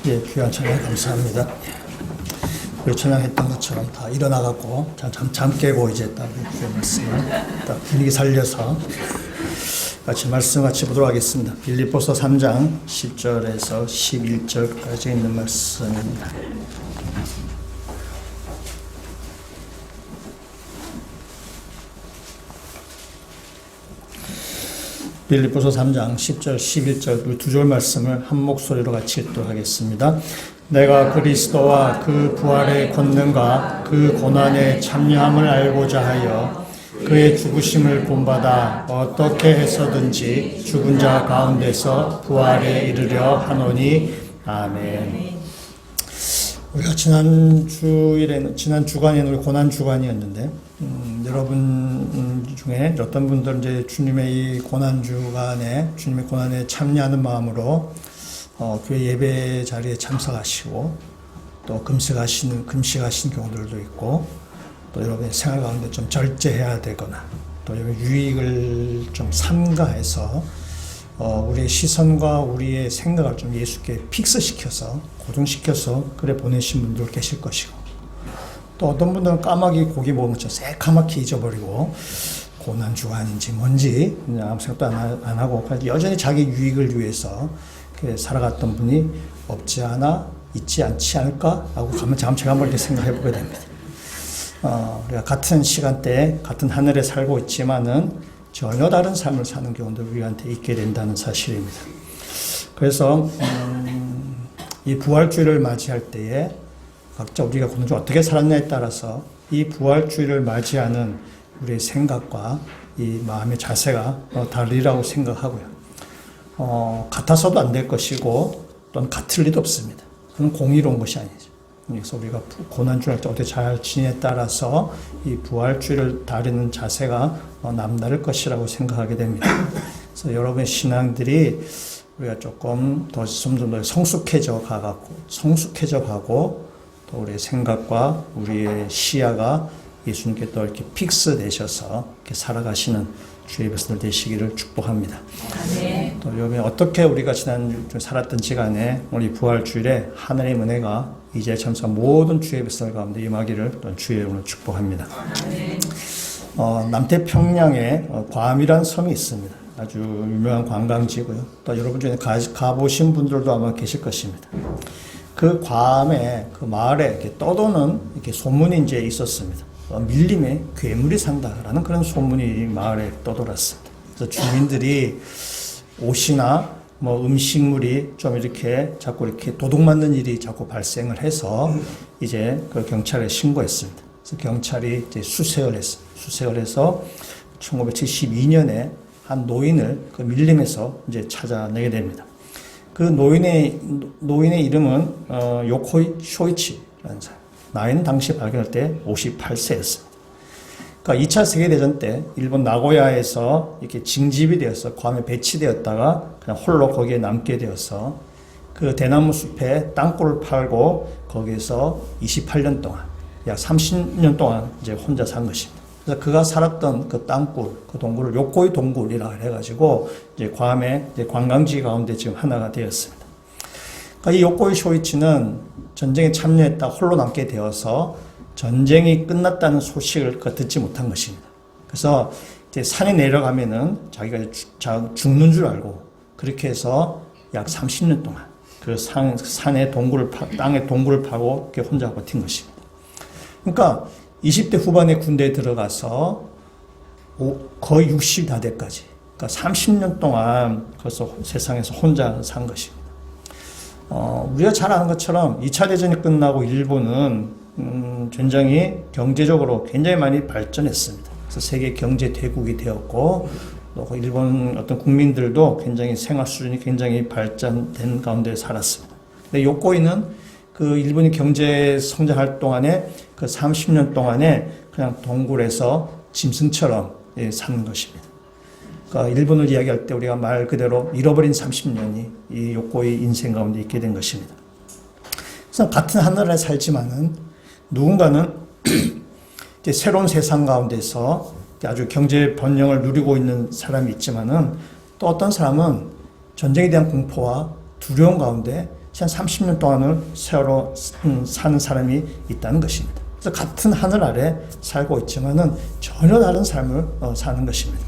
예, 귀한 찬양 감사합니다. 우리 찬양했던 것처럼 다 일어나갖고 잠 깨고 이제 딱 주의 말씀을 딱 분위기 살려서 같이 말씀 같이 보도록 하겠습니다. 빌립보서 3장 10절에서 11절까지 있는 말씀입니다. 빌립보서 3장 10절, 11절 우리 두 절 말씀을 한 목소리로 같이 읽도록 하겠습니다. 내가 그리스도와 그 부활의 권능과 그 고난의 참여함을 알고자 하여 그의 죽으심을 본받아 어떻게 해서든지 죽은 자 가운데서 부활에 이르려 하노니. 아멘. 우리가 지난 주간에는 우리 고난 주간이었는데, 여러분 중에 어떤 분들은 이제 주님의 이 고난 주간에 주님의 고난에 참여하는 마음으로 교회 예배 자리에 참석하시고 또 금식하신 경우들도 있고, 또 여러분의 생활 가운데 좀 절제해야 되거나 또 여러분 유익을 좀 삼가해서 우리의 시선과 우리의 생각을 좀 예수께 픽스시켜서 고정시켜서 그래 보내신 분들 계실 것이고, 또 어떤 분들은 까마귀 고기 먹은 것처럼 새카맣게 잊어버리고 고난 주간인지 뭔지 아무 생각도 안 하고 여전히 자기 유익을 위해서 살아갔던 분이 없지 않아 있지 않지 않을까 하고 제가 한번 이렇게 생각해 보게 됩니다. 우리가 같은 시간대에 같은 하늘에 살고 있지만은 전혀 다른 삶을 사는 경우도 우리한테 있게 된다는 사실입니다. 그래서 이 부활주의를 맞이할 때에 각자 우리가 좀 어떻게 살았냐에 따라서 이 부활주의를 맞이하는 우리의 생각과 이 마음의 자세가 다르리라고 생각하고요. 같아서도 안 될 것이고 또는 같을 리도 없습니다. 그건 공의로운 것이 아니죠. 그래서 우리가 고난주를 어떻게 잘 지내에 따라서 이 부활주의를 다루는 자세가 남다를 것이라고 생각하게 됩니다. 그래서 여러분의 신앙들이 우리가 조금 더 성숙해져 가고 또 우리의 생각과 우리의 시야가 예수님께 또 이렇게 픽스되셔서 이렇게 살아가시는 주의 백성들 되시기를 축복합니다. 네. 또 여러분 어떻게 우리가 지난 살았던지 간에 우리 부활주일에 하늘의 은혜가 이제 참석한 모든 주의 백성들 가운데 임하기를 또 주의 이름으로 축복합니다. 네. 남태평양에 괌이라는 섬이 있습니다. 아주 유명한 관광지고요. 또 여러분 중에 가보신 분들도 아마 계실 것입니다. 그 괌에 그 마을에 이렇게 떠도는 이렇게 소문이 이제 있었습니다. 밀림에 괴물이 산다라는 그런 소문이 마을에 떠돌았습니다. 그래서 주민들이 옷이나 음식물이 좀 이렇게 자꾸 이렇게 도둑맞는 일이 자꾸 발생을 해서 이제 그 경찰에 신고했습니다. 그래서 경찰이 이제 수색을 해서 1972년에 한 노인을 그 밀림에서 이제 찾아내게 됩니다. 그 노인의 이름은 요코이 쇼이치라는 사람. 나이는 당시 발견할 때 58세였습니다. 그러니까 2차 세계대전 때 일본 나고야에서 이렇게 징집이 되어서 괌에 배치되었다가 그냥 홀로 거기에 남게 되어서 그 대나무 숲에 땅굴을 팔고 거기에서 28년 동안, 약 30년 동안 이제 혼자 산 것입니다. 그래서 그가 살았던 그 땅굴, 그 동굴을 요코이 동굴이라고 해가지고 이제 괌의 이제 관광지 가운데 지금 하나가 되었습니다. 그러니까 이 요코이 쇼이치는 전쟁에 참여했다 홀로 남게 되어서 전쟁이 끝났다는 소식을 듣지 못한 것입니다. 그래서 이제 산에 내려가면은 자기가 죽는 줄 알고 그렇게 해서 약 30년 동안 그 땅에 동굴을 파고 이렇게 혼자 버틴 것입니다. 그러니까 20대 후반에 군대에 들어가서 거의 60 다 돼까지, 그러니까 30년 동안 벌써 세상에서 혼자 산 것입니다. 우리가 잘 아는 것처럼 2차 대전이 끝나고 일본은 굉장히 경제적으로 굉장히 많이 발전했습니다. 그래서 세계 경제 대국이 되었고, 또 일본 어떤 국민들도 굉장히 생활 수준이 굉장히 발전된 가운데 살았습니다. 근데 요코이는 그 일본이 경제 성장할 동안에 그 30년 동안에 그냥 동굴에서 짐승처럼 사는 것입니다. 그러니까 일본을 이야기할 때 우리가 말 그대로 잃어버린 30년이 이 요코이 인생 가운데 있게 된 것입니다. 그래서 같은 하늘에 살지만은 누군가는 이제 새로운 세상 가운데서 아주 경제 번영을 누리고 있는 사람이 있지만은 또 어떤 사람은 전쟁에 대한 공포와 두려움 가운데 한 30년 동안을 세월호 사는 사람이 있다는 것입니다. 그래서 같은 하늘 아래 살고 있지만은 전혀 다른 삶을 사는 것입니다.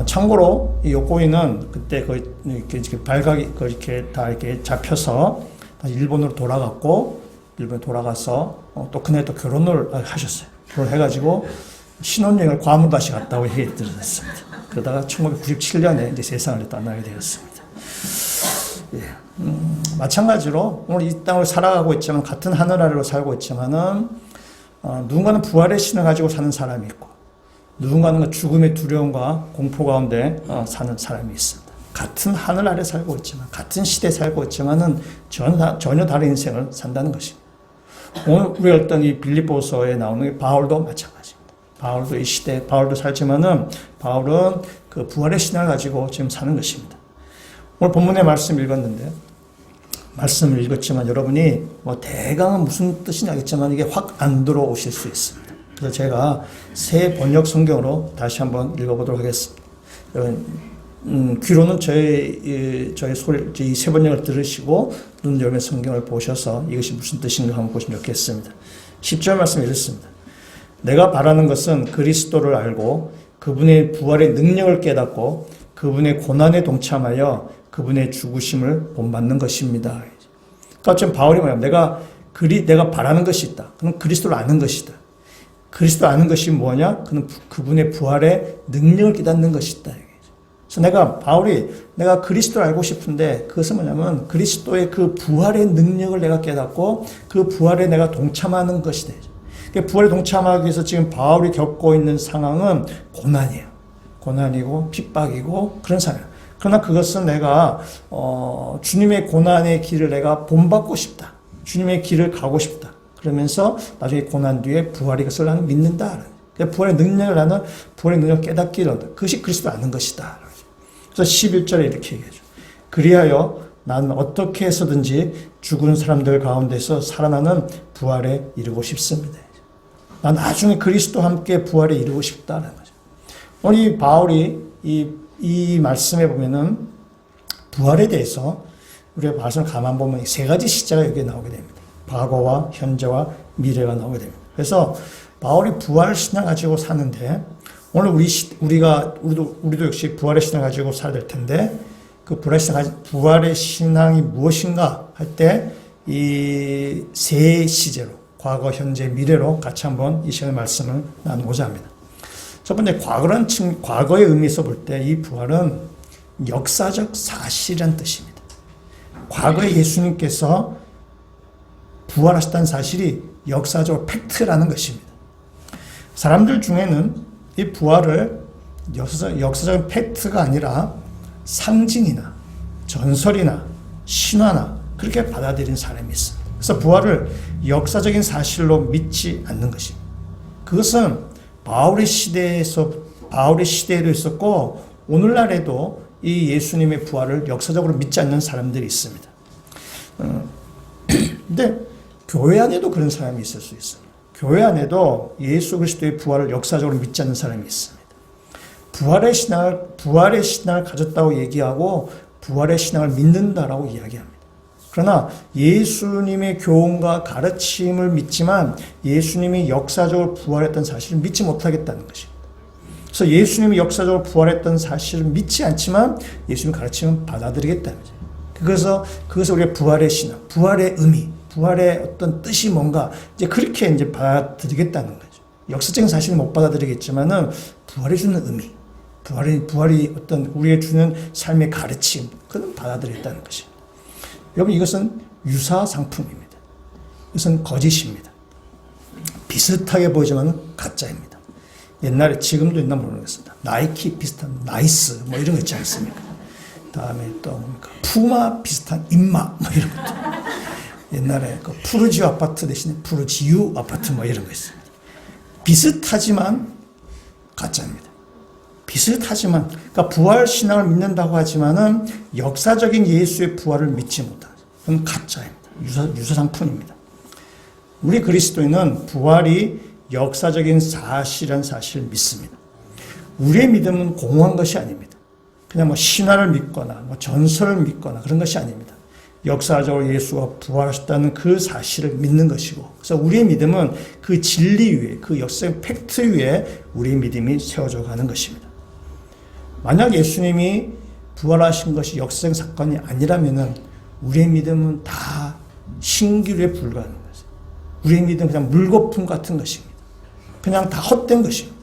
참고로 이 요코이는 그때 이렇게 발각이 이렇게 다 이렇게 잡혀서 다시 일본으로 돌아갔고, 일본에 돌아가서 또 그날 또 결혼을 하셨어요. 결혼해가지고 신혼여행을 괌으로 다시 갔다고 얘기 들었습니다. 그러다가 1997년에 이제 세상을 떠나게 되었습니다. 예. 마찬가지로 오늘 이 땅을 살아가고 있지만, 같은 하늘 아래로 살고 있지만은 누군가는 부활의 신을 가지고 사는 사람이 있고, 누군가는 죽음의 두려움과 공포 가운데 사는 사람이 있습니다. 같은 하늘 아래 살고 있지만, 같은 시대에 살고 있지만은 전혀 다른 인생을 산다는 것입니다. 오늘 우리가 읽던 이 빌립보서에 나오는 바울도 마찬가지입니다. 바울도 이 시대에 바울도 살지만은 바울은 그 부활의 신을 가지고 지금 사는 것입니다. 오늘 본문의 말씀 읽었는데, 말씀을 읽었지만 여러분이 뭐 대강은 무슨 뜻인지 알겠지만 이게 확 안 들어오실 수 있습니다. 그래서 제가 새 번역 성경으로 다시 한번 읽어보도록 하겠습니다. 귀로는 저희 소리, 이 새 번역을 들으시고 눈 열면 성경을 보셔서 이것이 무슨 뜻인가 한번 보시면 좋겠습니다. 10절 말씀 이렇습니다. 내가 바라는 것은 그리스도를 알고 그분의 부활의 능력을 깨닫고 그분의 고난에 동참하여 그분의 죽으심을 본받는 것입니다. 그러니까 지금 바울이 뭐냐면 내가 바라는 것이 있다. 그는 그리스도를 아는 것이다. 그리스도 아는 것이 뭐냐? 그는 그분의 부활의 능력을 깨닫는 것이다. 그래서 내가 그리스도를 알고 싶은데, 그것은 뭐냐면 그리스도의 그 부활의 능력을 내가 깨닫고 그 부활에 내가 동참하는 것이다. 부활에 동참하기 위해서 지금 바울이 겪고 있는 상황은 고난이에요. 고난이고 핍박이고 그런 상황이에요. 그러나 그것은 내가 주님의 고난의 길을 내가 본받고 싶다. 주님의 길을 가고 싶다. 그러면서 나중에 고난 뒤에 부활이 것을 나는 믿는다. 부활의 능력을 깨닫기를, 그것이 그리스도 아는 것이다. 그래서 11절에 이렇게 얘기하죠. 그리하여 나는 어떻게 해서든지 죽은 사람들 가운데서 살아나는 부활에 이르고 싶습니다. 난 나중에 그리스도와 함께 부활에 이르고 싶다는 거죠. 오늘 이 바울이 이 말씀에 보면은 부활에 대해서 우리가 말씀을 가만 보면 세 가지 시제가 여기에 나오게 됩니다. 과거와 현재와 미래가 나오게 됩니다. 그래서 바울이 부활 신앙 가지고 사는데, 오늘 우리도 역시 부활의 신앙 가지고 살아야 될 텐데, 그 부활의 신앙이 무엇인가 할 때 이 세 시제로 과거, 현재, 미래로 같이 한번 이 시간에 말씀을 나누고자 합니다. 첫 번째, 과거의 의미에서 볼 때 이 부활은 역사적 사실이라는 뜻입니다. 과거에 예수님께서 부활하셨다는 사실이 역사적으로 팩트라는 것입니다. 사람들 중에는 이 부활을 역사적인 팩트가 아니라 상징이나 전설이나 신화나 그렇게 받아들이는 사람이 있습니다. 그래서 부활을 역사적인 사실로 믿지 않는 것입니다. 그것은 바울의 시대에도 있었고 오늘날에도 이 예수님의 부활을 역사적으로 믿지 않는 사람들이 있습니다. 근데 교회 안에도 그런 사람이 있을 수 있습니다. 교회 안에도 예수 그리스도의 부활을 역사적으로 믿지 않는 사람이 있습니다. 부활의 신앙을 가졌다고 얘기하고 부활의 신앙을 믿는다라고 이야기합니다. 그러나 예수님의 교훈과 가르침을 믿지만 예수님이 역사적으로 부활했던 사실을 믿지 못하겠다는 것입니다. 그래서 예수님이 역사적으로 부활했던 사실을 믿지 않지만 예수님 가르침은 받아들이겠다는 거죠. 그래서 우리가 부활의 신앙, 부활의 의미, 부활의 어떤 뜻이 뭔가 이제 그렇게 이제 받아들이겠다는 거죠. 역사적인 사실은 못 받아들이겠지만은 부활이 주는 의미, 부활이 어떤 우리에게 주는 삶의 가르침, 그건 받아들이겠다는 것입니다. 여러분, 이것은 유사 상품입니다. 이것은 거짓입니다. 비슷하게 보이지만 가짜입니다. 옛날에, 지금도 있나 모르겠습니다. 나이키 비슷한 나이스 뭐 이런 거 있지 않습니까? 다음에 또 뭡니까? 푸마 비슷한 인마 뭐 이런 것도. 옛날에 그 푸르지오 아파트 대신에 푸르지유 아파트 뭐 이런 거 있습니다. 비슷하지만 가짜입니다. 비슷하지만, 그러니까 부활 신앙을 믿는다고 하지만은 역사적인 예수의 부활을 믿지 못하는, 그건 가짜입니다. 유사 상품입니다. 우리 그리스도인은 부활이 역사적인 사실이라는 사실을 믿습니다. 우리의 믿음은 공허한 것이 아닙니다. 그냥 뭐 신화를 믿거나 뭐 전설을 믿거나 그런 것이 아닙니다. 역사적으로 예수가 부활하셨다는 그 사실을 믿는 것이고, 그래서 우리의 믿음은 그 진리 위에, 그 역사의 팩트 위에 우리의 믿음이 세워져 가는 것입니다. 만약 예수님이 부활하신 것이 역사적 사건이 아니라면은 우리의 믿음은 다 신기루에 불과한 것이죠. 우리의 믿음은 그냥 물거품 같은 것입니다. 그냥 다 헛된 것입니다.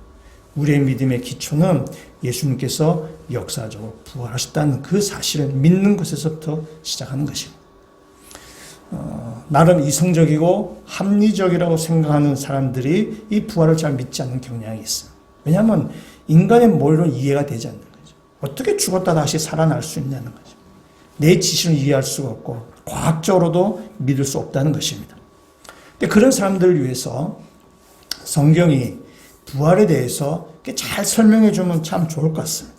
우리의 믿음의 기초는 예수님께서 역사적으로 부활하셨다는 그 사실을 믿는 것에서부터 시작하는 것입니다. 나름 이성적이고 합리적이라고 생각하는 사람들이 이 부활을 잘 믿지 않는 경향이 있어요. 왜냐하면 인간의 머리로 이해가 되지 않는 거죠. 어떻게 죽었다 다시 살아날 수 있냐는 거죠. 내 지식을 이해할 수가 없고 과학적으로도 믿을 수 없다는 것입니다. 근데 그런 사람들을 위해서 성경이 부활에 대해서 잘 설명해 주면 참 좋을 것 같습니다.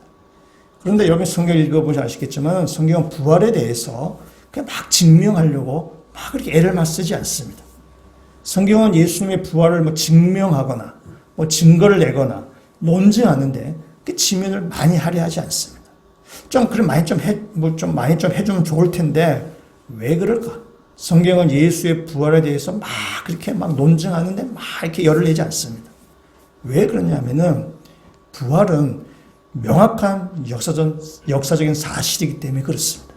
그런데 여러분이 성경을 읽어보시면 아시겠지만 성경은 부활에 대해서 그냥 막 증명하려고 막 그렇게 애를 막 쓰지 않습니다. 성경은 예수님의 부활을 증명하거나 증거를 내거나 논증하는데 그 지면을 많이 하려 하지 않습니다. 많이 좀 해주면 좋을 텐데 왜 그럴까? 성경은 예수의 부활에 대해서 막 그렇게 막 논증하는데 막 이렇게 열을 내지 않습니다. 왜 그러냐면은 부활은 명확한 역사적인 사실이기 때문에 그렇습니다.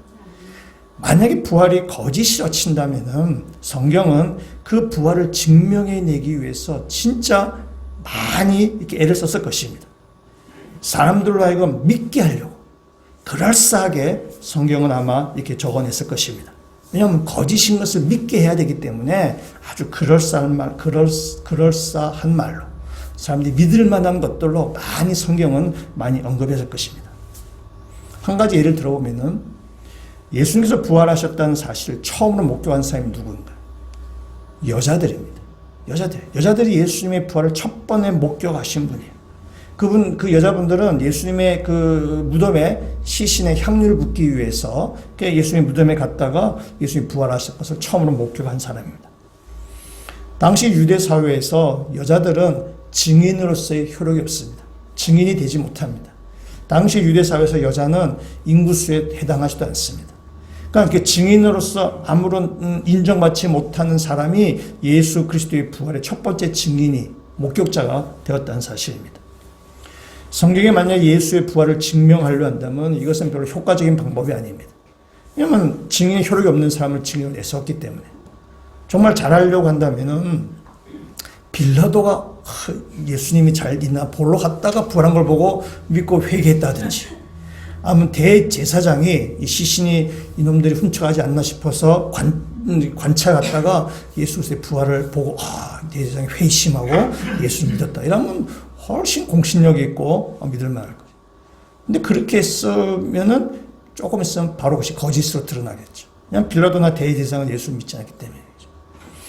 만약에 부활이 거짓이라 친다면은 성경은 그 부활을 증명해내기 위해서 진짜 많이 이렇게 애를 썼을 것입니다. 사람들로 하여금 믿게 하려고 그럴싸하게 성경은 아마 이렇게 적어냈을 것입니다. 왜냐하면 거짓인 것을 믿게 해야 되기 때문에 아주 그럴싸한 말로 사람들이 믿을 만한 것들로 많이 성경은 많이 언급했을 것입니다. 한 가지 예를 들어보면은 예수님께서 부활하셨다는 사실을 처음으로 목격한 사람이 누구인가? 여자들입니다. 여자들이 예수님의 부활을 첫 번에 목격하신 분이에요. 그 여자분들은 예수님의 그 무덤에 시신의 향유를 붓기 위해서 예수님 무덤에 갔다가 예수님 부활하신 것을 처음으로 목격한 사람입니다. 당시 유대 사회에서 여자들은 증인으로서의 효력이 없습니다. 증인이 되지 못합니다. 당시 유대 사회에서 여자는 인구수에 해당하지도 않습니다. 그러니까 증인으로서 아무런 인정받지 못하는 사람이 예수 그리스도의 부활의 첫 번째 증인이 목격자가 되었다는 사실입니다. 성경에 만약 예수의 부활을 증명하려 한다면 이것은 별로 효과적인 방법이 아닙니다. 왜냐하면 증인의 효력이 없는 사람을 증인으로 내세웠기 때문에. 정말 잘하려고 한다면은 빌라도가 예수님이 잘 있나 보러 갔다가 부활한 걸 보고 믿고 회개했다든지, 아니면 대제사장이 이 시신이 이놈들이 훔쳐가지 않나 싶어서 관찰 갔다가 예수 그리스도의 부활을 보고 대제사장이 회심하고 예수를 믿었다. 이러면 훨씬 공신력이 있고 믿을 만할 거예요. 근데 그렇게 했으면은 조금 있으면 바로 그것이 거짓으로 드러나겠죠. 그냥 빌라도나 대제사장은 예수를 믿지 않기 때문에.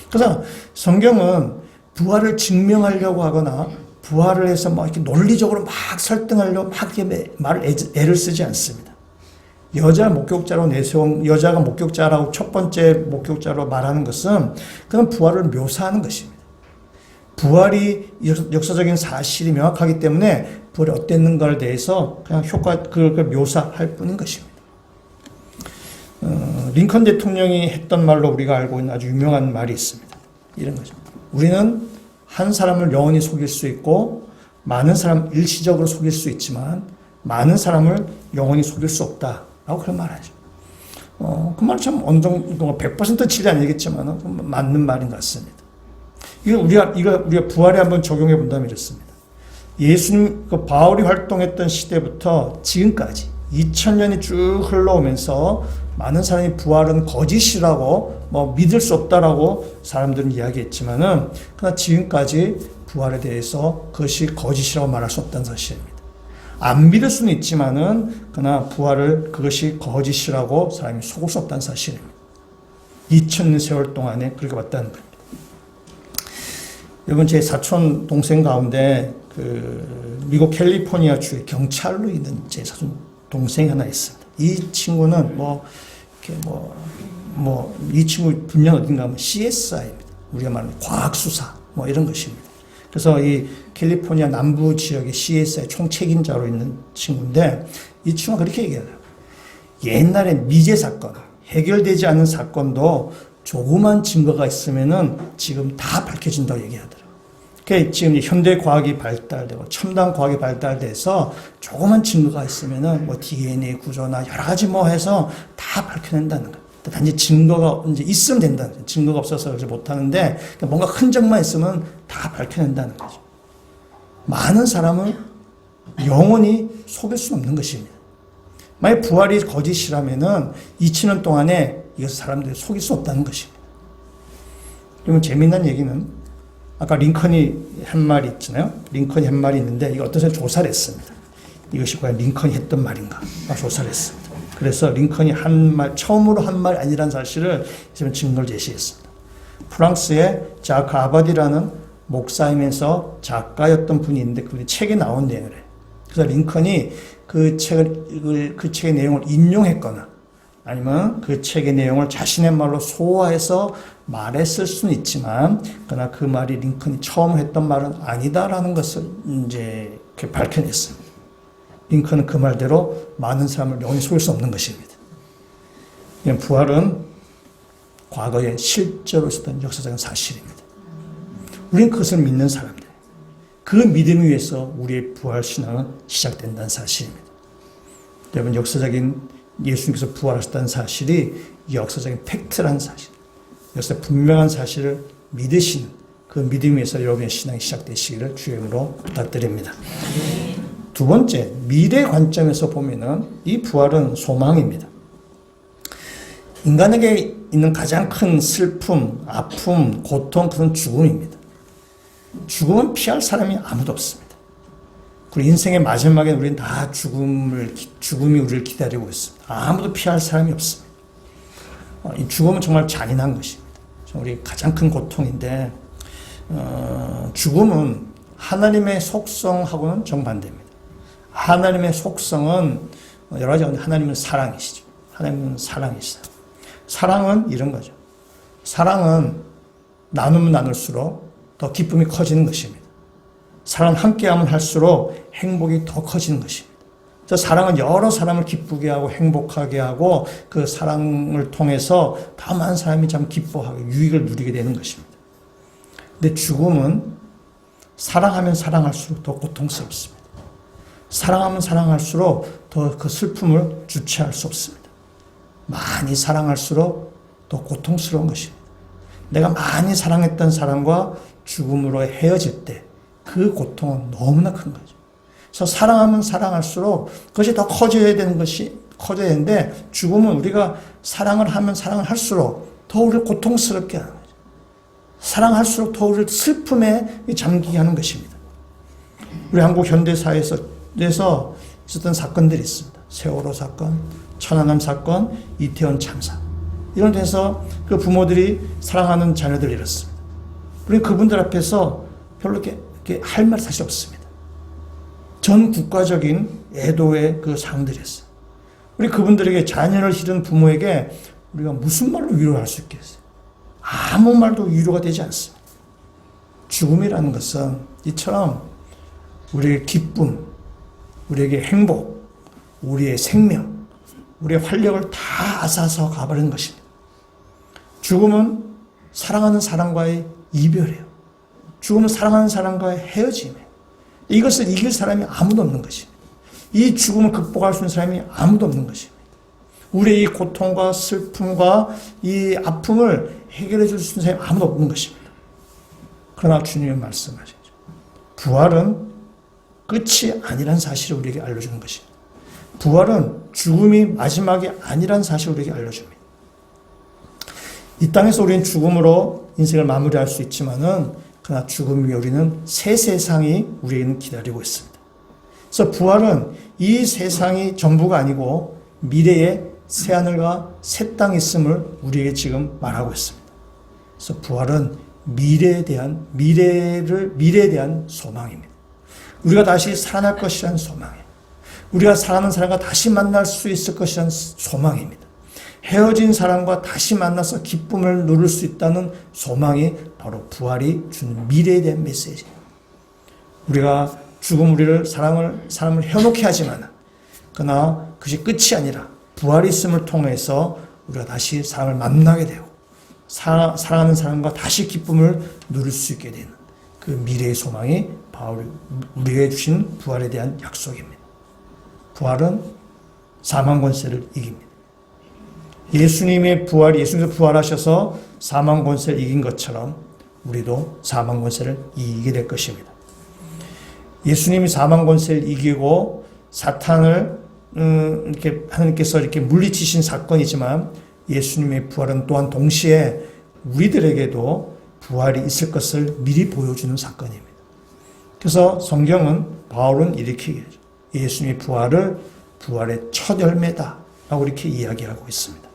그래서 성경은 부활을 증명하려고 하거나 부활을 해서 막 이렇게 논리적으로 막 설득하려고 막 이렇게 애를 쓰지 않습니다. 여자가 목격자라고 첫 번째 목격자로 말하는 것은 그건 부활을 묘사하는 것입니다. 부활이 역사적인 사실이 명확하기 때문에 부활이 어땠는가에 대해서 그냥 그걸 묘사할 뿐인 것입니다. 링컨 대통령이 했던 말로 우리가 알고 있는 아주 유명한 말이 있습니다. 이런 거죠. 우리는 한 사람을 영원히 속일 수 있고 많은 사람 일시적으로 속일 수 있지만 많은 사람을 영원히 속일 수 없다라고 그런 말하죠. 그 말은 참 어느 정도 100% 진리 아니겠지만 맞는 말인 것 같습니다. 우리가 부활에 한번 적용해 본다면 이렇습니다. 예수님 바울이 활동했던 시대부터 지금까지 2000년이 쭉 흘러오면서 많은 사람이 부활은 거짓이라고 믿을 수 없다라고 사람들은 이야기했지만은 그러나 지금까지 부활에 대해서 그것이 거짓이라고 말할 수 없다는 사실입니다. 안 믿을 수는 있지만은 그러나 부활을 그것이 거짓이라고 사람이 속을 수 없다는 사실입니다. 2000년 세월 동안에 그렇게 왔다는 겁니다. 여러분, 제 사촌 동생 가운데 미국 캘리포니아 주의 경찰로 있는 제 사촌 동생이 하나 있습니다. 이 친구는 이 친구 분야 어딘가 하면 CSI입니다. 우리가 말하는 과학수사, 이런 것입니다. 그래서 이 캘리포니아 남부 지역의 CSI 총책임자로 있는 친구인데, 이 친구가 그렇게 얘기해요. 옛날에 미제 사건, 해결되지 않은 사건도 조그만 증거가 있으면은 지금 다 밝혀진다고 얘기하더라고요. 그러니까 지금 현대 과학이 발달되고 첨단 과학이 발달돼서 조그만 증거가 있으면은 뭐 DNA 구조나 여러 가지 뭐 해서 다 밝혀낸다는 거예요. 단지 증거가 이제 있으면 된다는 거죠. 증거가 없어서 그러지 못하는데 뭔가 흔적만 있으면 다 밝혀낸다는 거죠. 많은 사람을 영원히 속일 수는 없는 것입니다. 만약 부활이 거짓이라면은 2000년 동안에 이것을 사람들이 속일 수 없다는 것입니다. 그러면 재미난 얘기는 아까 링컨이 한 말이 있잖아요. 링컨이 한 말이 있는데 이거 어떤 사람이 조사를 했습니다. 이것이 과연 링컨이 했던 말인가? 조사를 했습니다. 그래서 링컨이 한 말, 처음으로 한 말이 아니라는 사실을 지금 증거를 제시했습니다. 프랑스의 자크 아바디라는 목사이면서 작가였던 분이 있는데 그분이 책에 나온 내용을 해요. 그래서 링컨이 그 책의 내용을 인용했거나 아니면 그 책의 내용을 자신의 말로 소화해서 말했을 수는 있지만, 그러나 그 말이 링컨이 처음 했던 말은 아니다라는 것을 이제 밝혀냈습니다. 링컨은 그 말대로 많은 사람을 영원히 속일 수 없는 것입니다. 부활은 과거에 실제로 있었던 역사적인 사실입니다. 우리는 그것을 믿는 사람들, 그 믿음 위에서 우리의 부활 신앙은 시작된다는 사실입니다. 여러분, 역사적인 예수님께서 부활하셨다는 사실이 역사적인 팩트라는 사실, 역사 분명한 사실을 믿으시는 그 믿음 위에서 여러분의 신앙이 시작되시기를 주의 이름으로 부탁드립니다. 두 번째, 미래 관점에서 보면은 이 부활은 소망입니다. 인간에게 있는 가장 큰 슬픔, 아픔, 고통, 그건 죽음입니다. 죽음은 피할 사람이 아무도 없습니다. 그리고 인생의 마지막에 우리는 다 죽음이 우리를 기다리고 있습니다. 아무도 피할 사람이 없습니다. 이 죽음은 정말 잔인한 것입니다. 우리 가장 큰 고통인데, 죽음은 하나님의 속성하고는 정반대입니다. 하나님의 속성은 여러 가지, 하나님은 사랑이시죠. 하나님은 사랑이시다. 사랑은 이런 거죠. 사랑은 나누면 나눌수록 더 기쁨이 커지는 것입니다. 사랑은 함께하면 할수록 행복이 더 커지는 것입니다. 그래서 사랑은 여러 사람을 기쁘게 하고 행복하게 하고 그 사랑을 통해서 더 많은 사람이 참 기뻐하고 유익을 누리게 되는 것입니다. 근데 죽음은 사랑하면 사랑할수록 더 고통스럽습니다. 사랑하면 사랑할수록 더 그 슬픔을 주체할 수 없습니다. 많이 사랑할수록 더 고통스러운 것입니다. 내가 많이 사랑했던 사람과 죽음으로 헤어질 때 그 고통은 너무나 큰 거죠. 그래서 사랑하면 사랑할수록 그것이 더 커져야 되는데 죽음은 우리가 사랑을 하면 사랑을 할수록 더 우리를 고통스럽게 하는 거죠. 사랑할수록 더 우리를 슬픔에 잠기게 하는 것입니다. 우리 한국 현대사회에서 있었던 사건들이 있습니다. 세월호 사건, 천안함 사건, 이태원 참사. 이런 데서 그 부모들이 사랑하는 자녀들을 잃었습니다. 우리 그분들 앞에서 별로 이렇게 할 말 사실 없습니다. 전 국가적인 애도의 그 상들이었어요. 우리 그분들에게 자녀를 잃은 부모에게 우리가 무슨 말로 위로할 수 있겠어요? 아무 말도 위로가 되지 않습니다. 죽음이라는 것은 이처럼 우리의 기쁨, 우리에게 행복, 우리의 생명, 우리의 활력을 다 앗아서 가버리는 것입니다. 죽음은 사랑하는 사람과의 이별이에요. 죽음은 사랑하는 사람과의 헤어짐이에요. 이것을 이길 사람이 아무도 없는 것입니다. 이 죽음을 극복할 수 있는 사람이 아무도 없는 것입니다. 우리의 이 고통과 슬픔과 이 아픔을 해결해 줄 수 있는 사람이 아무도 없는 것입니다. 그러나 주님이 말씀하시죠. 부활은 끝이 아니란 사실을 우리에게 알려주는 것입니다. 부활은 죽음이 마지막이 아니란 사실을 우리에게 알려줍니다. 이 땅에서 우리는 죽음으로 인생을 마무리할 수 있지만은 그러나 죽음 위에 우리는 새 세상이 우리에게는 기다리고 있습니다. 그래서 부활은 이 세상이 전부가 아니고 미래에 새 하늘과 새 땅이 있음을 우리에게 지금 말하고 있습니다. 그래서 부활은 미래에 대한 소망입니다. 우리가 다시 살아날 것이라는 소망이에요. 우리가 사랑하는 사람과 다시 만날 수 있을 것이라는 소망입니다. 헤어진 사람과 다시 만나서 기쁨을 누릴 수 있다는 소망이 바로 부활이 주는 미래에 대한 메시지예요. 우리가 죽음 우리를 사람을 헤어놓게 하지만 그러나 그것이 끝이 아니라 부활이 있음을 통해서 우리가 다시 사람을 만나게 되고 사랑하는 사람과 다시 기쁨을 누릴 수 있게 되는 그 미래의 소망이 바울이 우리에게 주신 부활에 대한 약속입니다. 부활은 사망 권세를 이깁니다. 예수님의 부활이 예수님께서 부활하셔서 사망 권세를 이긴 것처럼 우리도 사망 권세를 이기게 될 것입니다. 예수님이 사망 권세를 이기고 사탄을 이렇게 하나님께서 이렇게 물리치신 사건이지만 예수님의 부활은 또한 동시에 우리들에게도 부활이 있을 것을 미리 보여주는 사건입니다. 그래서 성경은 바울은 이렇게 얘기하죠. 예수님의 부활을 부활의 첫 열매다라고 이렇게 이야기하고 있습니다.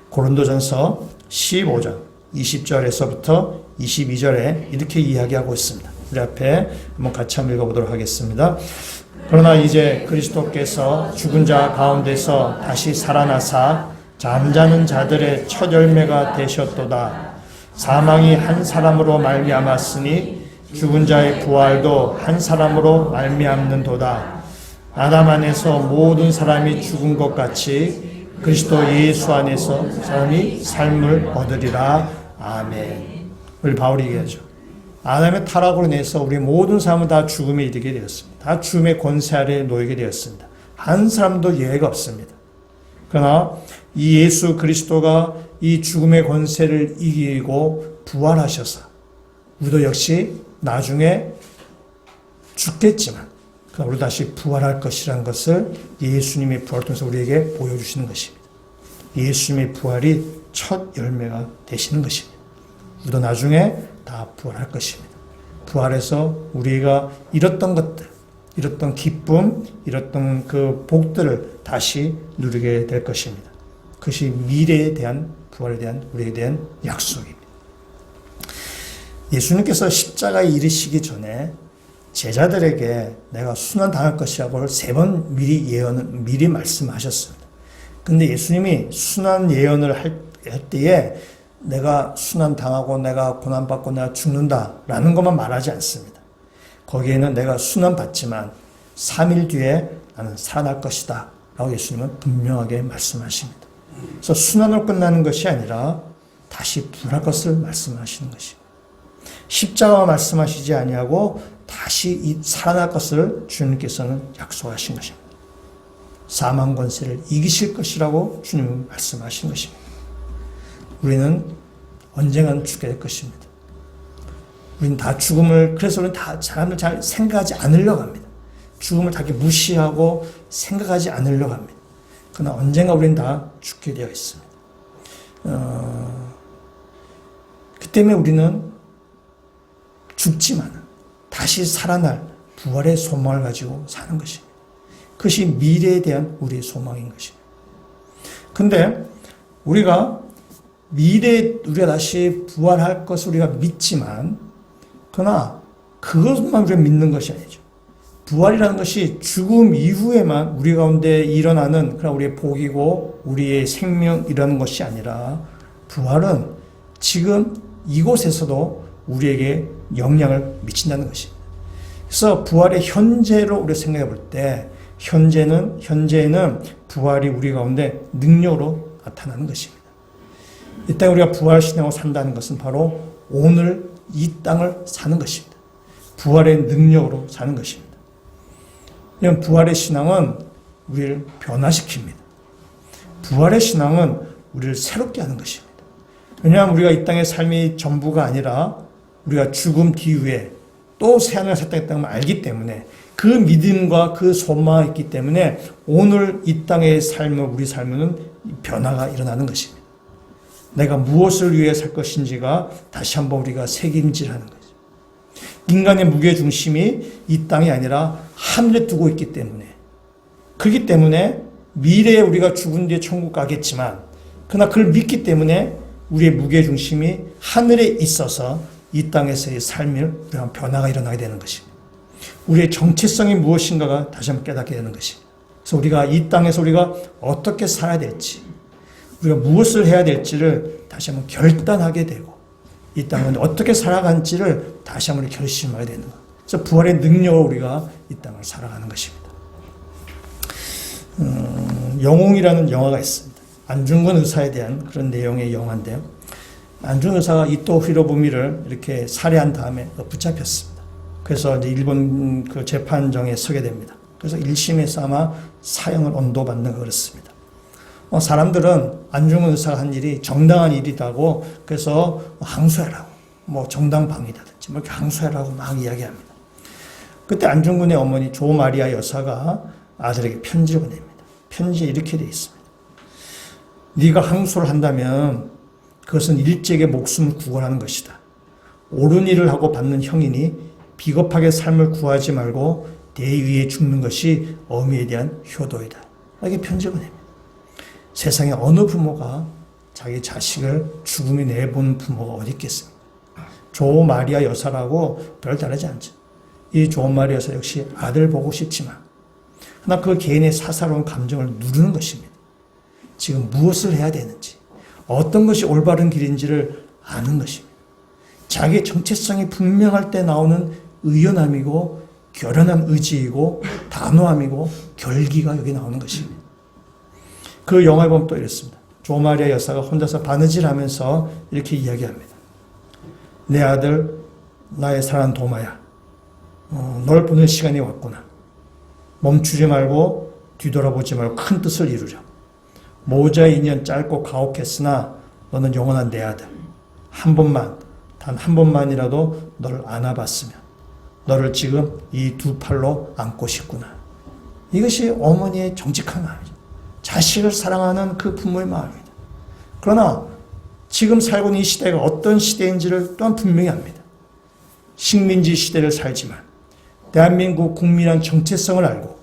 고린도전서 15장 20절에서부터 22절에 이렇게 이야기하고 있습니다. 우리 앞에 한번 같이 한번 읽어보도록 하겠습니다. 그러나 이제 그리스도께서 죽은 자 가운데서 다시 살아나사 잠자는 자들의 첫 열매가 되셨도다. 사망이 한 사람으로 말미암았으니 죽은 자의 부활도 한 사람으로 말미암는도다. 아담 안에서 모든 사람이 죽은 것 같이 그리스도 예수 안에서 사람이 삶을 얻으리라. 아멘. 우리 바울이 얘기하죠. 아담의 타락으로 인해서 우리 모든 사람은 다 죽음에 이르게 되었습니다. 다 죽음의 권세 아래에 놓이게 되었습니다. 한 사람도 예외가 없습니다. 그러나 이 예수 그리스도가 이 죽음의 권세를 이기고 부활하셔서 우리도 역시 나중에 죽겠지만 우리 다시 부활할 것이라는 것을 예수님의 부활을 통해서 우리에게 보여주시는 것입니다. 예수님의 부활이 첫 열매가 되시는 것입니다. 우리도 나중에 다 부활할 것입니다. 부활해서 우리가 잃었던 것들, 잃었던 기쁨, 잃었던 그 복들을 다시 누리게 될 것입니다. 그것이 미래에 대한 부활에 대한 우리에 대한 약속입니다. 예수님께서 십자가에 이르시기 전에 제자들에게 내가 순환당할 것이라고 3번 미리 말씀하셨습니다. 근데 예수님이 순환 예언을 할 때에 내가 순환당하고 내가 고난받고 내가 죽는다라는 것만 말하지 않습니다. 거기에는 내가 순환받지만 3일 뒤에 나는 살아날 것이다 라고 예수님은 분명하게 말씀하십니다. 그래서 순환으로 끝나는 것이 아니라 다시 부활할 것을 말씀하시는 것입니다. 십자가와 말씀하시지 아니하고 다시 살아날 것을 주님께서는 약속하신 것입니다. 사망 권세를 이기실 것이라고 주님은 말씀하신 것입니다. 우리는 언젠가는 죽게 될 것입니다. 우리는 다 죽음을, 그래서 우리는 다 사람들 잘 생각하지 않으려고 합니다. 죽음을 다 이렇게 무시하고 생각하지 않으려고 합니다. 그러나 언젠가 우리는 다 죽게 되어 있습니다. 그 때문에 우리는 죽지만 다시 살아날 부활의 소망을 가지고 사는 것입니다. 그것이 미래에 대한 우리의 소망인 것입니다. 근데 우리가 미래에 우리가 다시 부활할 것을 우리가 믿지만, 그러나 그것만 우리가 믿는 것이 아니죠. 부활이라는 것이 죽음 이후에만 우리 가운데 일어나는 그런 우리의 복이고 우리의 생명이라는 것이 아니라, 부활은 지금 이곳에서도 우리에게 영향을 미친다는 것입니다. 그래서 부활의 현재로 우리가 생각해 볼 때, 현재에는 부활이 우리 가운데 능력으로 나타나는 것입니다. 이 땅에 우리가 부활신앙으로 산다는 것은 바로 오늘 이 땅을 사는 것입니다. 부활의 능력으로 사는 것입니다. 이런 부활의 신앙은 우리를 변화시킵니다. 부활의 신앙은 우리를 새롭게 하는 것입니다. 왜냐하면 우리가 이 땅의 삶이 전부가 아니라 우리가 죽음 뒤후에 또 새하늘과 새 땅이 있다는 걸 알기 때문에, 그 믿음과 그 소망이 있기 때문에 오늘 이 땅의 삶은, 우리 삶은 변화가 일어나는 것입니다. 내가 무엇을 위해 살 것인지가 다시 한번 우리가 새김질하는 거죠. 인간의 무게중심이 이 땅이 아니라 하늘에 두고 있기 때문에, 그렇기 때문에 미래에 우리가 죽은 뒤에 천국 가겠지만, 그러나 그걸 믿기 때문에 우리의 무게중심이 하늘에 있어서 이 땅에서의 삶의 변화가 일어나게 되는 것입니다. 우리의 정체성이 무엇인가가 다시 한번 깨닫게 되는 것입니다. 그래서 우리가 이 땅에서 우리가 어떻게 살아야 될지, 우리가 무엇을 해야 될지를 다시 한번 결단하게 되고, 이 땅은 어떻게 살아간지를 다시 한번 결심하게 되는 것. 그래서 부활의 능력으로 우리가 이 땅을 살아가는 것입니다. 영웅이라는 영화가 있습니다. 안중근 의사에 대한 그런 내용의 영화인데요. 안중근 의사가 이토 히로부미를 이렇게 살해한 다음에 붙잡혔습니다. 그래서 이제 일본 그 재판정에 서게 됩니다. 그래서 1심에서 아마 사형을 언도받는 그렇습니다. 사람들은 안중근 의사가 한 일이 정당한 일이라고 그래서 항소해라고 뭐 정당방위라든지 뭐 이렇게 항소해라고 막 이야기합니다. 그때 안중근의 어머니 조마리아 여사가 아들에게 편지를 보냅니다. 편지에 이렇게 되어 있습니다. 네가 항소를 한다면 그것은 일제에게 목숨을 구원하는 것이다. 옳은 일을 하고 받는 형이니 비겁하게 삶을 구하지 말고 대의에 죽는 것이 어미에 대한 효도이다. 이렇게 편지를 보냅니다. 세상에 어느 부모가 자기 자식을 죽음에 내본 부모가 어디 있겠습니까? 조마리아 여사라고 별 다르지 않죠. 이 조마리아 여사 역시 아들 보고 싶지만 그러나 그 개인의 사사로운 감정을 누르는 것입니다. 지금 무엇을 해야 되는지 어떤 것이 올바른 길인지를 아는 것입니다. 자기의 정체성이 분명할 때 나오는 의연함이고 결연한 의지이고 단호함이고 결기가 여기 나오는 것입니다. 그 영화에 보면 또 이렇습니다. 조마리아 여사가 혼자서 바느질하면서 이렇게 이야기합니다. 내 아들, 나의 사랑하는 도마야. 널 보낼 시간이 왔구나. 멈추지 말고 뒤돌아보지 말고 큰 뜻을 이루려. 모자의 인연 짧고 가혹했으나 너는 영원한 내 아들. 한 번만, 단 한 번만이라도 너를 안아봤으면 너를 지금 이 두 팔로 안고 싶구나. 이것이 어머니의 정직한 마음이죠. 자식을 사랑하는 그 부모의 마음입니다. 그러나 지금 살고 있는 이 시대가 어떤 시대인지를 또한 분명히 압니다. 식민지 시대를 살지만 대한민국 국민이란 정체성을 알고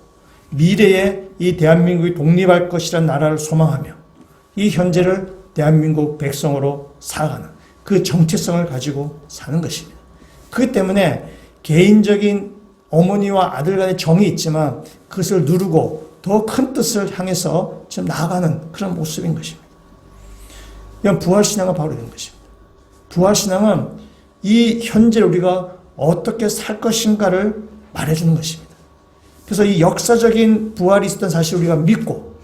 미래에 이 대한민국이 독립할 것이라는 나라를 소망하며 이 현재를 대한민국 백성으로 살아가는 그 정체성을 가지고 사는 것입니다. 그렇기 때문에 개인적인 어머니와 아들 간의 정이 있지만 그것을 누르고 더 큰 뜻을 향해서 지금 나아가는 그런 모습인 것입니다. 이건 부활신앙은 바로 이런 것입니다. 부활신앙은 이 현재 우리가 어떻게 살 것인가를 말해주는 것입니다. 그래서 이 역사적인 부활이 있었던 사실을 우리가 믿고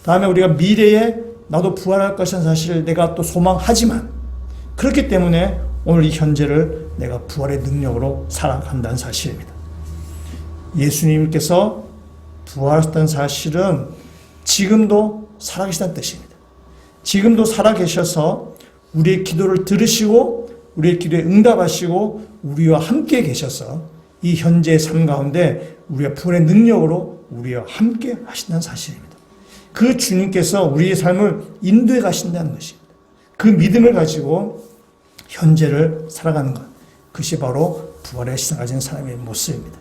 다음에 우리가 미래에 나도 부활할 것이라는 사실을 내가 또 소망하지만 그렇기 때문에 오늘 이 현재를 내가 부활의 능력으로 살아간다는 사실입니다. 예수님께서 부활했다는 사실은 지금도 살아계시다는 뜻입니다. 지금도 살아계셔서 우리의 기도를 들으시고 우리의 기도에 응답하시고 우리와 함께 계셔서 이 현재의 삶 가운데 우리가 부활의 능력으로 우리와 함께 하신다는 사실입니다. 그 주님께서 우리의 삶을 인도해 가신다는 것입니다. 그 믿음을 가지고 현재를 살아가는 것, 그것이 바로 부활의 신앙을 가진 사람의 모습입니다.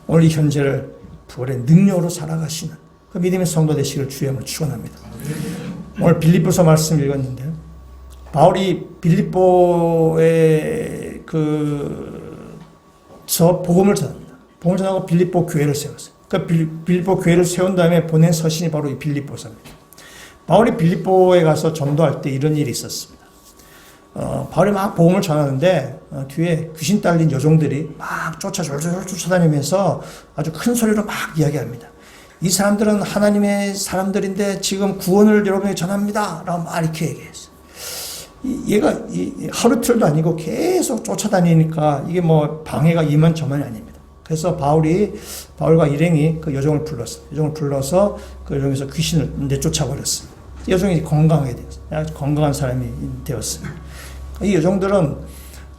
오늘 이 현재를 부활의 능력으로 살아가시는 그 믿음의 성도 되시기를 주의 이름으로 축원합니다. 오늘 빌립보서 말씀 읽었는데요. 바울이 빌립보에 저 복음을 전합니다. 복음을 전하고 빌립보 교회를 세웠어요. 그 빌립보 교회를 세운 다음에 보낸 서신이 바로 이 빌립보서입니다. 바울이 빌립보에 가서 전도할 때 이런 일이 있었습니다. 바울이 막 복음을 전하는데 뒤에 귀신 딸린 여종들이 막 쫓아다니면서 아주 큰 소리로 막 이야기합니다. 이 사람들은 하나님의 사람들인데 지금 구원을 여러분에게 전합니다. 라고 막 이렇게 얘기했어요. 얘가 하루 이틀도 아니고 계속 쫓아다니니까 이게 뭐 방해가 이만저만이 아닙니다. 그래서 바울과 일행이 그 여종을 불러서 그 여종에서 귀신을 내쫓아버렸습니다. 여종이 건강하게 되었어요. 아주 건강한 사람이 되었습니다. 이 여종들은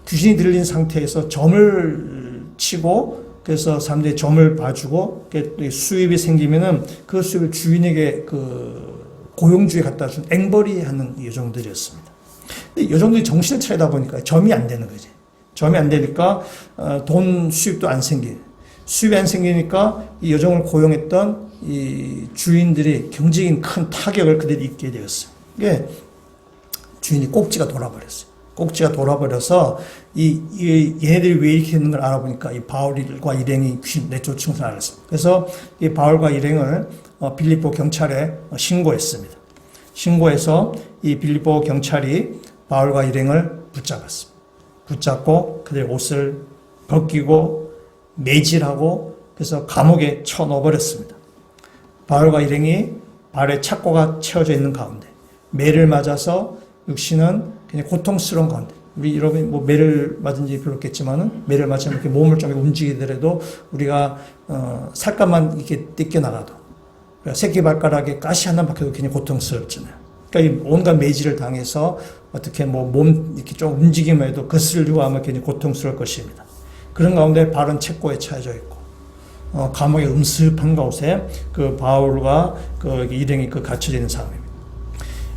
귀신이 들린 상태에서 점을 치고 그래서 사람들이 점을 봐주고 수입이 생기면은 그 수입을 주인에게 그 고용주에 갖다 준 앵벌이 하는 여종들이었습니다. 근데 여종들이 정신을 차리다 보니까 점이 안 되는 거지. 점이 안 되니까 돈 수입도 안 생기는. 수입이 안 생기니까 이 여종을 고용했던 이 주인들이 경제적인 큰 타격을 그들이 입게 되었어요. 이게 주인이 꼭지가 돌아버렸어요. 꼭지가 돌아버려서 얘네들이 왜 이렇게 되는 걸 알아보니까 이 바울과 일행이 귀신 내쫓은 것을 알았습니다. 그래서 이 바울과 일행을 빌립보 경찰에 신고했습니다. 신고해서 이 빌립보 경찰이 바울과 일행을 붙잡았습니다. 붙잡고 그들의 옷을 벗기고 매질하고 그래서 감옥에 쳐넣어버렸습니다. 바울과 일행이 발에 착고가 채워져 있는 가운데 매를 맞아서 육신은 굉장히 고통스러운 가운데. 우리 여러분이 뭐 매를 맞은 지 별로 없겠지만은 매를 맞으면 이렇게 몸을 좀 움직이더라도 우리가 살갗만 이렇게 뜯겨나가도 새끼 발가락에 가시 하나 박혀도 굉장히 고통스럽잖아요. 그러니까 이 온갖 매질을 당해서 어떻게 뭐 몸 이렇게 좀 움직이면 해도 거슬리고 하면 굉장히 고통스러울 것입니다. 그런 가운데 바울은 책고에 처해져 있고 감옥의 음습한 곳에 그 바울과 그 일행이 그 갇혀져 있는 상황입니다.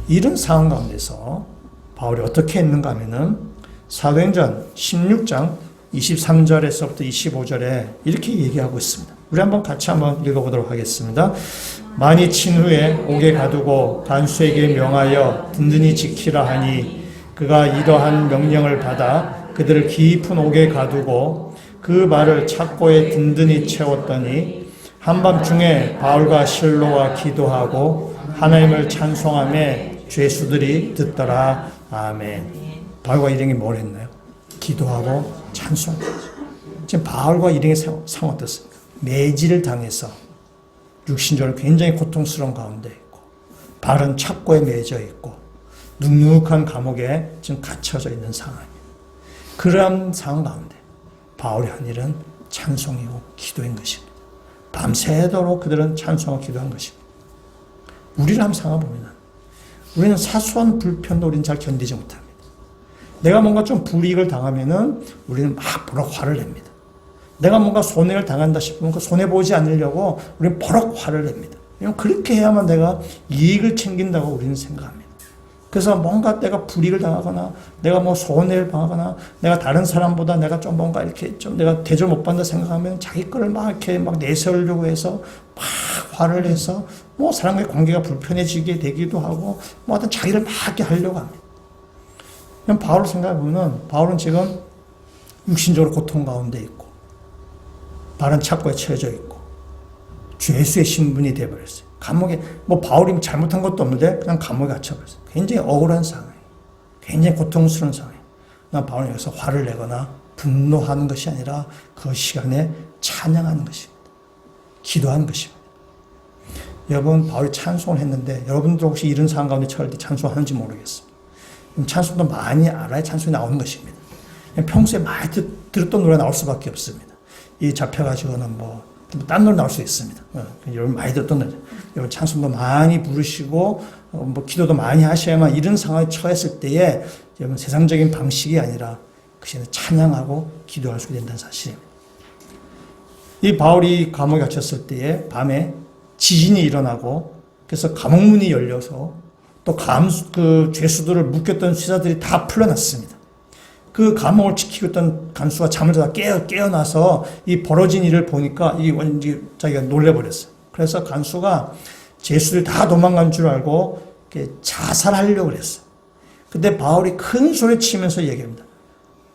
이런 상황 가운데서 바울이 어떻게 했는가 하면은 사도행전 16장 23절에서부터 25절에 이렇게 얘기하고 있습니다. 우리 한번 같이 한번 읽어보도록 하겠습니다. 많이 친 후에 옥에 가두고 간수에게 명하여 든든히 지키라 하니 그가 이러한 명령을 받아 그들을 깊은 옥에 가두고 그 말을 착고에 든든히 채웠더니 한밤중에 바울과 실로와 기도하고 하나님을 찬송하며 죄수들이 듣더라. 아멘. 바울과 일행이 뭘 했나요? 기도하고 찬송하죠. 지금 바울과 일행의 상황 어떻습니까? 매질을 당해서 육신적으로 굉장히 고통스러운 가운데 있고 바른 착고에 매져 있고 눅눅한 감옥에 지금 갇혀져 있는 상황입니다. 그러한 상황 가운데 바울이 한 일은 찬송이고 기도인 것입니다. 밤새도록 그들은 찬송하고 기도한 것입니다. 우리를 한번 생각해보면 우리는 사소한 불편도 우리는 잘 견디지 못합니다. 내가 뭔가 좀 불이익을 당하면은 우리는 막 버럭 화를 냅니다. 내가 뭔가 손해를 당한다 싶으면 그 손해보지 않으려고 우리는 버럭 화를 냅니다. 그렇게 해야만 내가 이익을 챙긴다고 우리는 생각합니다. 그래서 뭔가 내가 불이익을 당하거나 내가 뭐 손해를 당하거나 내가 다른 사람보다 내가 좀 뭔가 이렇게 좀 내가 대접 못 받는다 생각하면 자기 거를 막 이렇게 막 내세우려고 해서 막 화를 내서 뭐 사람과의 관계가 불편해지게 되기도 하고 뭐 하여튼 자기를 막 이렇게 하려고 합니다. 그럼 바울을 생각해보면 바울은 지금 육신적으로 고통 가운데 있고 바른 착고에 처해져 있고 죄수의 신분이 되어버렸어요. 감옥에 뭐 바울이 잘못한 것도 없는데 그냥 감옥에 갇혀버렸어요. 굉장히 억울한 상황이에요. 굉장히 고통스러운 상황이에요. 난 바울은 여기서 화를 내거나 분노하는 것이 아니라 그 시간에 찬양하는 것입니다. 기도하는 것입니다. 여러분 바울이 찬송을 했는데 여러분도 혹시 이런 상황 가운데 처할 때 찬송하는지 모르겠어요. 찬송도 많이 알아야 찬송이 나오는 것입니다. 평소에 많이 들었던 노래 나올 수밖에 없습니다. 이 잡혀가지고는 뭐 딴 노래 나올 수 있습니다. 여러분 많이 들었던 노래. 여러분 찬송도 많이 부르시고 뭐 기도도 많이 하셔야만 이런 상황에 처했을 때에 여러분 세상적인 방식이 아니라 그 시간에 찬양하고 기도할 수 된다는 사실입니다. 이 바울이 감옥에 갇혔을 때에 밤에 지진이 일어나고 그래서 감옥문이 열려서 또 그 죄수들을 묶였던 수사들이 다 풀려났습니다. 그 감옥을 지키고 있던 간수가 잠을 자다 깨어나서 이 벌어진 일을 보니까 자기가 놀래버렸어요. 그래서 간수가 죄수들이 다 도망간 줄 알고 자살하려고 그랬어요. 근데 바울이 큰 소리 치면서 얘기합니다.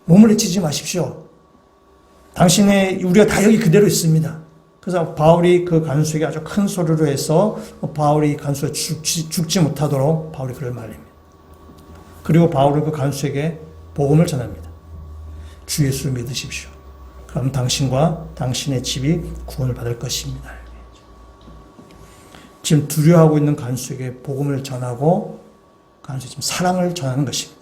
몸을 해치지 마십시오. 우리가 다 여기 그대로 있습니다. 그래서 바울이 그 간수에게 아주 큰 소리로 해서 바울이 간수가 죽지 못하도록 바울이 그를 말립니다. 그리고 바울은 그 간수에게 복음을 전합니다. 주 예수를 믿으십시오. 그럼 당신과 당신의 집이 구원을 받을 것입니다. 지금 두려워하고 있는 간수에게 복음을 전하고 간수에 지금 사랑을 전하는 것입니다.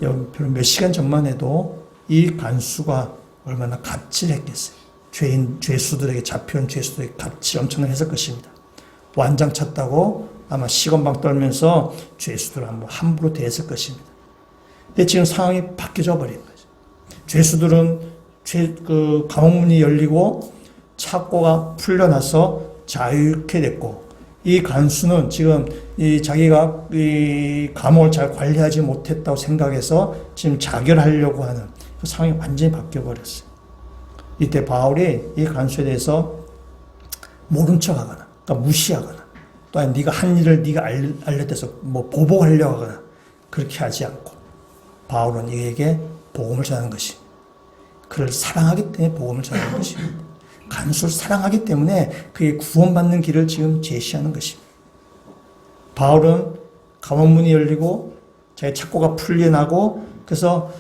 여러분 몇 시간 전만 해도 이 간수가 얼마나 갑질했겠어요. 죄수들에게 잡혀온 죄수들에게 갑질 엄청나게 했을 것입니다. 완장 찼다고 아마 시건방 떨면서 죄수들을 함부로 대했을 것입니다. 근데 지금 상황이 바뀌어져 버린 거죠. 죄수들은 그 감옥문이 열리고 착고가 풀려나서 자유케 됐고 이 간수는 지금 자기가 이 감옥을 잘 관리하지 못했다고 생각해서 지금 자결하려고 하는 그 상황이 완전히 바뀌어 버렸어요. 이때 바울이 이 간수에 대해서 모른 척하거나, 그러니까 무시하거나, 또는 네가 한 일을 네가 알렸대서 뭐 보복하려고 하거나 그렇게 하지 않고 바울은 이에게 복음을 전하는 것입니다. 그를 사랑하기 때문에 복음을 전하는 것입니다. 간수를 사랑하기 때문에 그의 구원받는 길을 지금 제시하는 것입니다. 바울은 감옥문이 열리고 자기 착고가 풀려나고 그래서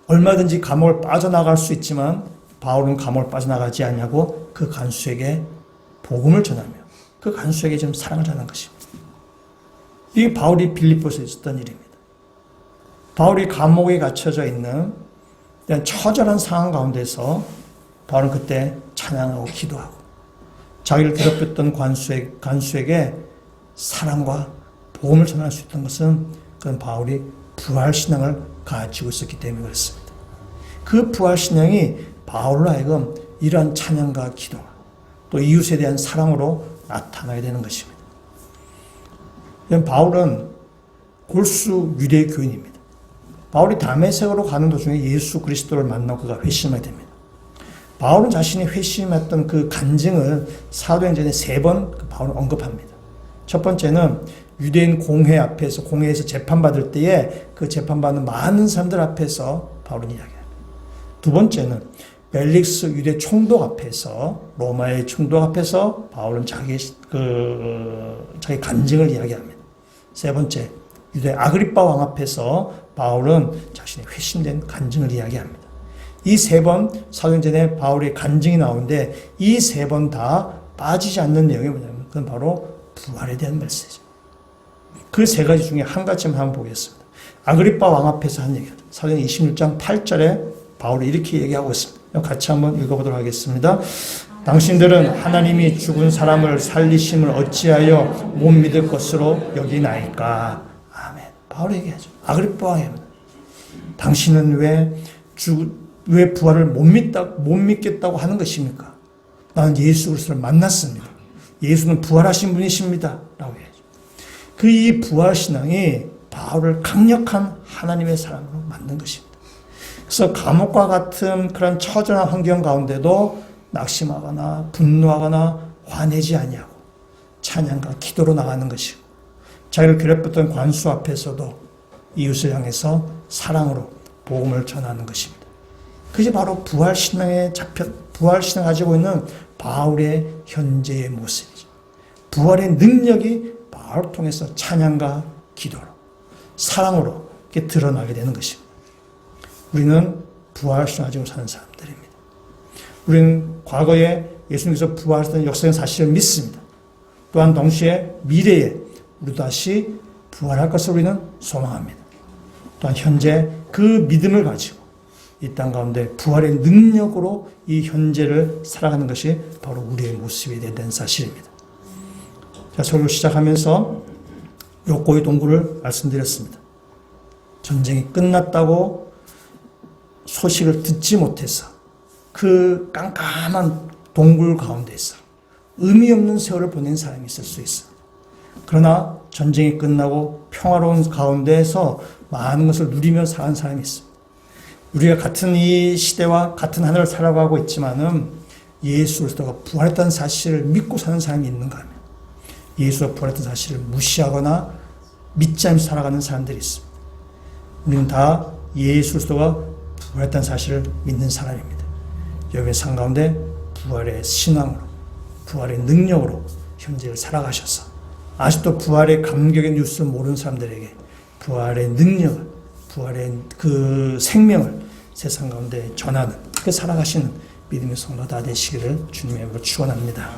얼마든지 감옥을 빠져나갈 수 있지만 바울은 감옥을 빠져나가지 않냐고 그 간수에게 복음을 전하며 그 간수에게 지금 사랑을 전하는 것입니다. 이게 바울이 빌립보서에 있었던 일입니다. 바울이 감옥에 갇혀져 있는 처절한 상황 가운데서 바울은 그때 찬양하고 기도하고 자기를 괴롭혔던 간수에게 사랑과 복음을 전할 수 있던 것은 그건 바울이 부활신앙을 가지고 있었기 때문에 그렇습니다. 그 부활신앙이 바울로 하여금 이러한 찬양과 기도와 또 이웃에 대한 사랑으로 나타나게 되는 것입니다. 바울은 골수 유대 교인입니다. 바울이 다메섹으로 가는 도중에 예수 그리스도를 만나고 그가 회심하게 됩니다. 바울은 자신이 회심했던 그 간증을 사도행전에 3번 바울은 언급합니다. 첫 번째는 유대인 공회에서 재판받을 때에 그 재판받는 많은 사람들 앞에서 바울은 이야기합니다. 두 번째는 벨릭스 유대 총독 앞에서, 로마의 총독 앞에서 바울은 자기 간증을 이야기합니다. 세 번째, 유대 아그리빠 왕 앞에서 바울은 자신의 회심된 간증을 이야기합니다. 이 3번 사도행전에 바울의 간증이 나오는데 이 3번 다 빠지지 않는 내용이 뭐냐면 그건 바로 부활에 대한 메시지. 그 3가지 중에 한 가지만 한번 보겠습니다. 아그리빠 왕 앞에서 한 얘기입니다. 사도행전 26장 8절에 바울이 이렇게 얘기하고 있습니다. 같이 한번 읽어보도록 하겠습니다. 당신들은 하나님이 죽은 사람을 살리심을 어찌하여 못 믿을 것으로 여기나이까. 아멘. 바울이 얘기하죠. 아그리빠 왕입니다. 당신은 왜 부활을 못 믿겠다고 하는 것입니까? 나는 예수 그리스도를 만났습니다. 예수는 부활하신 분이십니다. 라고 해야죠. 이 부활신앙이 바울을 강력한 하나님의 사람으로 만든 것입니다. 그래서 감옥과 같은 그런 처절한 환경 가운데도 낙심하거나 분노하거나 화내지 아니하고 찬양과 기도로 나가는 것이고 자기를 괴롭혔던 관수 앞에서도 이웃을 향해서 사랑으로 복음을 전하는 것입니다. 그것이 바로 부활신앙 가지고 있는 바울의 현재의 모습이죠. 부활의 능력이 바울을 통해서 찬양과 기도로, 사랑으로 이렇게 드러나게 되는 것입니다. 우리는 부활신앙 가지고 사는 사람들입니다. 우리는 과거에 예수님께서 부활했던 역사적 사실을 믿습니다. 또한 동시에 미래에 우리 다시 부활할 것을 우리는 소망합니다. 또한 현재 그 믿음을 가지고 이 땅 가운데 부활의 능력으로 이 현재를 살아가는 것이 바로 우리의 모습이 되는 사실입니다. 자, 설교 시작하면서 욕고의 동굴을 말씀드렸습니다. 전쟁이 끝났다고 소식을 듣지 못해서 그 깜깜한 동굴 가운데서 의미 없는 세월을 보낸 사람이 있을 수 있습니다. 그러나 전쟁이 끝나고 평화로운 가운데에서 많은 것을 누리며 사는 사람이 있습니다. 우리가 같은 이 시대와 같은 하늘을 살아가고 있지만은 예수 그리스도가 부활했다는 사실을 믿고 사는 사람이 있는가 하면 예수가 부활했다는 사실을 무시하거나 믿지 않으며 살아가는 사람들이 있습니다. 우리는 다 예수 그리스도가 부활했다는 사실을 믿는 사람입니다. 여러분의 삶 가운데 부활의 신앙으로, 부활의 능력으로 현재를 살아가셔서 아직도 부활의 감격의 뉴스를 모르는 사람들에게 부활의 능력을, 부활의 그 생명을 세상 가운데 전하는, 그 살아가시는 믿음의 성도 다 되시기를 주님의 이름으로 축원합니다.